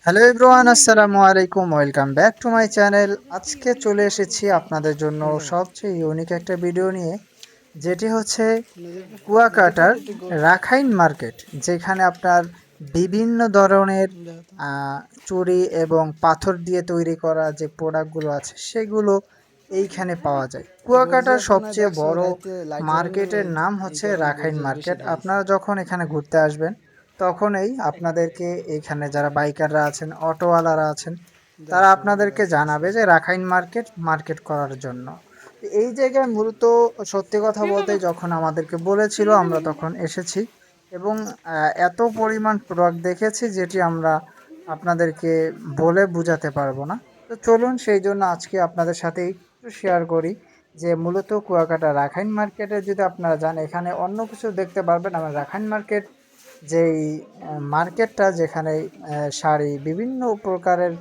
Hello everyone, আসসালামু আলাইকুম। Welcome back to my channel. আজকে চলে এসেছি আপনাদের জন্য সবচেয়ে ইউনিক একটা ভিডিও নিয়ে, যেটি হচ্ছে কুয়াকাটার রাখাইন মার্কেট, যেখানে আপনার বিভিন্ন ধরনের আহ, চুড়ি এবং পাথর দিয়ে তৈরি করা যে প্রোডাক্টগুলো আছে সেগুলো এইখানে পাওয়া যায়। কুয়াকাটার সবচেয়ে বড় মার্কেটের নাম হচ্ছে রাখাইন মার্কেট। আপনারা যখন এখানে ঘুরতে আসবেন তখনই আপনাদেরকে এখানে যারা বাইকাররা আছেন, অটোওয়ালারা আছেন, তারা আপনাদেরকে জানাবে যে রাখাইন মার্কেট মার্কেট করার জন্য। তো এই জায়গায় মূলত সত্যি কথা বলতে যখন আমাদেরকে বলেছিল আমরা তখন এসেছি এবং এত পরিমাণ প্রোডাক্ট দেখেছি যেটি আমরা আপনাদেরকে বলে বোঝাতে পারবো না। তো চলুন সেই জন্য আজকে আপনাদের সাথে একটু শেয়ার করি যে মূলত কুয়াকাটা রাখাইন মার্কেটে যদি আপনারা যান এখানে অন্য কিছু দেখতে পারবেন। আমরা রাখাইন মার্কেট যেই মার্কেটটা যেখানে শাড়ি বিভিন্ন প্রকারের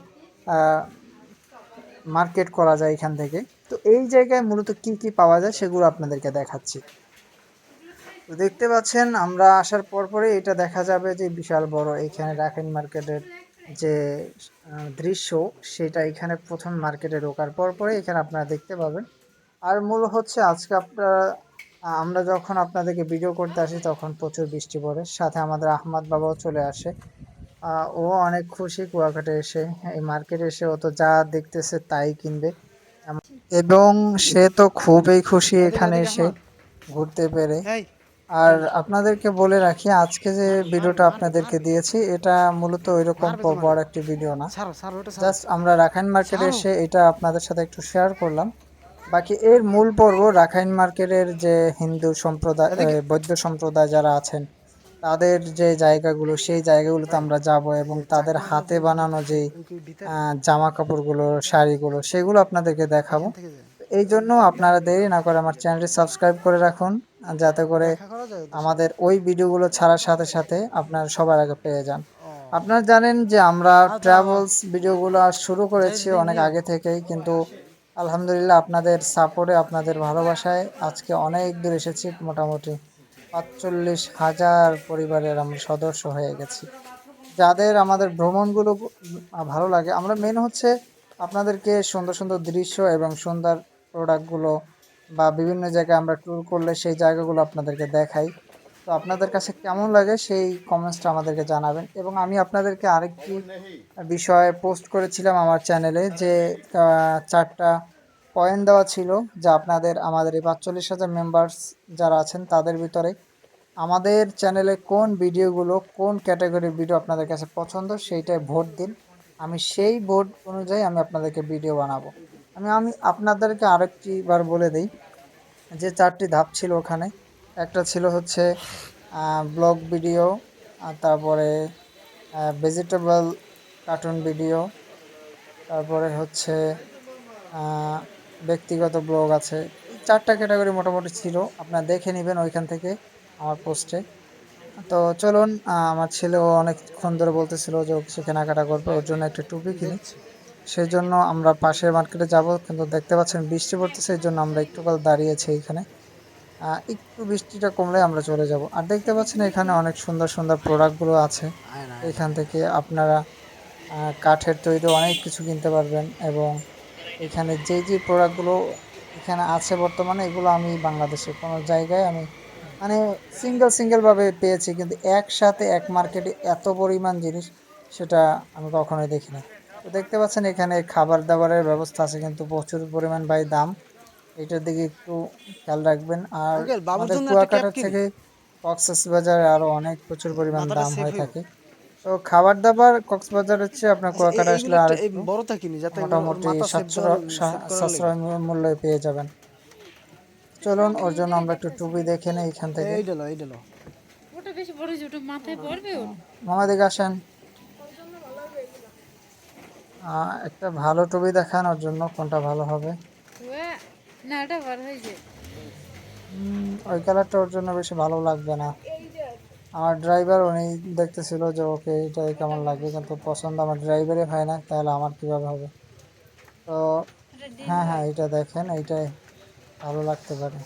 মার্কেট করা যায় এখান থেকে। তো এই জায়গায় মূলত কি কি পাওয়া যায় সেগুলো আপনাদেরকে দেখাচ্ছি। তো দেখতে পাচ্ছেন আমরা আসার পরপরই এটা দেখা যাবে যে বিশাল বড় এখানে রাখাইন মার্কেটের যে দৃশ্য, সেটা এখানে প্রথম মার্কেটে ঢোকার পরপরই এখানে আপনারা দেখতে পাবেন। আর মূল হচ্ছে আজকে আপনারা আমরা যখন আপনাদেরকে ভিডিও করতে আসি তখন প্রচুর বৃষ্টি পড়ে, সাথে আমাদের আহমদ বাবাও চলে আসে। ও অনেক খুশি কুয়াকাটা এসে, এই মার্কেটে এসে ও তো যা দেখতেছে তাই কিনবে এবং সে তো খুবই খুশি এখানে এসে ঘুরতে পেরে। আর আপনাদেরকে বলে রাখি আজকে যে ভিডিওটা আপনাদেরকে দিয়েছি এটা মূলত ওইরকম বড় একটি ভিডিও না, জাস্ট আমরা রাখাইন মার্কেটে এসে এটা আপনাদের সাথে একটু শেয়ার করলাম। বাকি এর মূল পর্ব রাখাইন মার্কেটের যে হিন্দু সম্প্রদায়, বৌদ্ধ সম্প্রদায় যারা আছেন তাদের যে জায়গাগুলো, সেই জায়গাগুলোতে আমরা যাব এবং তাদের হাতে বানানো যে জামা কাপড়গুলো, শাড়িগুলো, সেগুলো আপনাদেরকে দেখাবো। এই জন্য আপনারা দেরি না করে আমার চ্যানেলটি সাবস্ক্রাইব করে রাখুন, যাতে করে আমাদের ওই ভিডিওগুলো ছাড়ার সাথে সাথে আপনারা সবার আগে পেয়ে যান। আপনারা জানেন যে আমরা ট্রাভেলস ভিডিওগুলো শুরু করেছি অনেক আগে থেকেই, কিন্তু আলহামদুলিল্লাহ আপনাদের সাপোর্টে, আপনাদের ভালোবাসায় আজকে অনেক দূর এসেছি। মোটামুটি ৪৫,০০০ পরিবারের আমরা সদস্য হয়ে গেছি। যাদের আমাদের ভ্রমণগুলো ভালো লাগে, আমরা মেন হচ্ছে আপনাদেরকে সুন্দর সুন্দর দৃশ্য এবং সুন্দর প্রোডাক্টগুলো বা বিভিন্ন জায়গায় আমরা ট্যুর করলে সেই জায়গাগুলো আপনাদেরকে দেখাই। তো আপনাদের কাছে কেমন লাগে সেই কমেন্টসটা আমাদেরকে জানাবেন। এবং আমি আপনাদেরকে আরেকটি বিষয়ে পোস্ট করেছিলাম আমার চ্যানেলে যে 4টা পয়েন্ট দেওয়া ছিল, যা আপনাদের আমাদের এই ৪৫,০০০ মেম্বার্স যারা আছেন তাদের ভিতরে আমাদের চ্যানেলে কোন ভিডিওগুলো, কোন ক্যাটাগরির ভিডিও আপনাদের কাছে পছন্দ সেইটাই ভোট দিন। আমি সেই ভোট অনুযায়ী আমি আপনাদেরকে ভিডিও বানাবো। আমি আপনাদেরকে আরেকটি বার বলে দিই যে 4টি ধাপ ছিল ওখানে। একটা ছিল হচ্ছে ব্লগ ভিডিও, তারপরে ভেজিটেবল কার্টুন ভিডিও, তারপরে হচ্ছে আহ, ব্যক্তিগত ব্লগ আছে। এই 4টা ক্যাটাগরি মোটামুটি ছিল, আপনারা দেখে নেবেন ওইখান থেকে আমার পোস্টে। তো চলুন, আমার ছেলেও অনেকক্ষণ ধরে বলতেছিল যে ও কিছু কেনাকাটা করবে, ওর জন্য একটা টুপি কিনি। সেই জন্য আমরা পাশের মার্কেটে যাব, কিন্তু দেখতে পাচ্ছেন বৃষ্টি পড়তেছে, এই জন্য আমরা একটু কাল দাঁড়িয়েছি এখানে। একটু বৃষ্টিটা কমলে আমরা চলে যাব। আর দেখতে পাচ্ছেন এখানে অনেক সুন্দর সুন্দর প্রোডাক্টগুলো আছে। এখান থেকে আপনারা কাঠের তৈরি অনেক কিছু কিনতে পারবেন। এবং এখানে যে যে প্রোডাক্টগুলো এখানে আছে বর্তমানে, এগুলো আমি বাংলাদেশের কোনো জায়গায় আমি মানে সিঙ্গেল সিঙ্গেল ভাবে পেয়েছি, কিন্তু একসাথে এক মার্কেটে এত পরিমাণ জিনিস সেটা আমি কখনোই দেখিনি। তো দেখতে পাচ্ছেন এখানে খাবার দাবারের ব্যবস্থা আছে, কিন্তু প্রচুর পরিমাণ ভাই দাম, এটার দিকে একটু খেয়াল রাখবেন। আর আমাদের কুয়াকাটার থেকে কক্সবাজারে আরো অনেক প্রচুর পরিমাণ দাম হয়ে থাকে। তো খাবার দাবার কক্সবাজারের চেয়ে আপনার কুয়াকাটা আসলে আর একটু মোটামুটি সাশ্রয় মূল্যে পেয়ে যাবেন। চলুন ওর জন্য আমরা একটু টুপি দেখে নেই এখান থেকে। মামা দিকে আসেন, একটা ভালো টুপি দেখান ওর জন্য, কোনটা ভালো হবে। ওই কালারটা ওর জন্য বেশি ভালো লাগবে না। আমার ড্রাইভার উনি দেখতেছিল যে ওকে এটাই কেমন লাগবে, কিন্তু পছন্দ আমার ড্রাইভারই হয় না, তাহলে আমার কিভাবে হবে। তো হ্যাঁ হ্যাঁ, এইটা দেখেন, এইটাই ভালো লাগতে পারে।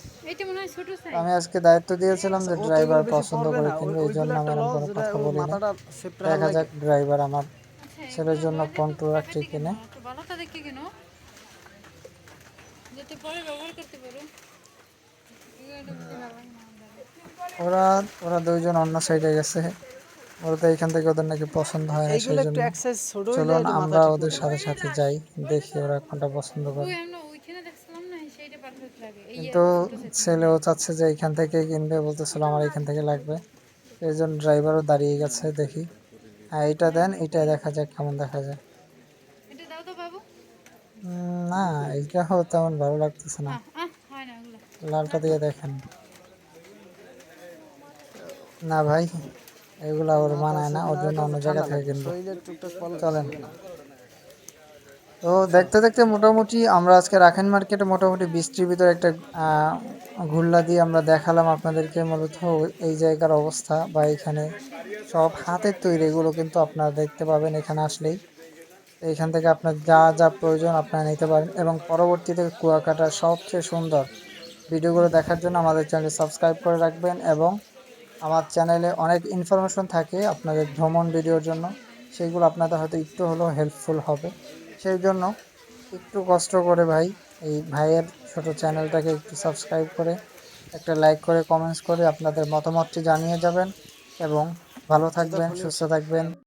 আমি আজকে দায়িত্ব দিয়েছিলাম যে ড্রাইভার পছন্দ করে কিনবে, এই জন্য আমি এরকম কোনো কথা বলি না। দেখা যাক ড্রাইভার আমার ছেলের জন্য কন্ট্রোলারটি কিনে। ভালোটা দেখে কিনো, যাতে পরে ব্যবহার করতে পারো। ওরা ওরা দুইজন অন্য সাইডে গেছে, ওরা এখান থেকে ওদের নাকি পছন্দ হয় না, সেই এইগুলো একটু জন্য। এক সাইজ ছোট হইলে চলুন এটা মাথা আমরা ঠিক ওদের মতো সাথে লাগে। সাথে যাই, দেখি ওরা কোনটা পছন্দ করে। ওই আমরা ওইখানে দেখছিলাম না, সেইটা পারফেক্ট লাগে। এই কিন্তু ছোট সাইজ ছেলেও চাচ্ছে যে এখান থেকে কিনবে, বলতেছিল আমার এখান থেকে লাগবে। সেই জন্য ড্রাইভারও দাঁড়িয়ে গেছে, দেখি। হ্যাঁ এইটা দেন, এইটা দেখা যাক কেমন দেখা যায়। এটা দাও তো বাবু। না এইটাও তেমন ভালো লাগতেছে না, আহ আহ হয় না ওগুলো। লালটা দিয়ে দেখেন। না ভাই, এগুলা ওর না মানায় না, তাছাড়া ওর না, জন্য এটা অন্য জায়গা ঠান্ডা থেকে লাগে, কিনবো। শরীরের টুকটাক পাল্লা চলেন। চলবে না। তো দেখতে দেখতে মোটামুটি আমরা আজকে রাখাইন মার্কেটে মোটামুটি 20টির ভিতরে একটা ঘুরলা দিয়ে আমরা দেখালাম আপনাদেরকে মূলত এই জায়গার অবস্থা, বা এখানে সব হাতের তৈরি এগুলো কিন্তু আপনারা দেখতে পাবেন এখানে আসলেই। তো এখান থেকে আপনার যা যা প্রয়োজন আপনারা নিতে পারেন, এবং পরবর্তীতে কুয়াকাটার সবচেয়ে সুন্দর ভিডিওগুলো দেখার জন্য আমাদের চ্যানেল সাবস্ক্রাইব করে রাখবেন। এবং আমার চ্যানেলে অনেক ইনফরমেশন থাকে আপনাদের ভ্রমণ ভিডিওর জন্য, সেইগুলো আপনাদের হয়তো একটু হলেও হেল্পফুল হবে। সেই জন্য একটু কষ্ট করে ভাই, এই ভাইয়ের ছোট চ্যানেলটাকে একটু সাবস্ক্রাইব করে একটা লাইক করে কমেন্টস করে আপনাদের মতামতটি জানিয়ে যাবেন। এবং ভালো জুতা থাকবেন, খুলে সুস্থ থাকবেন।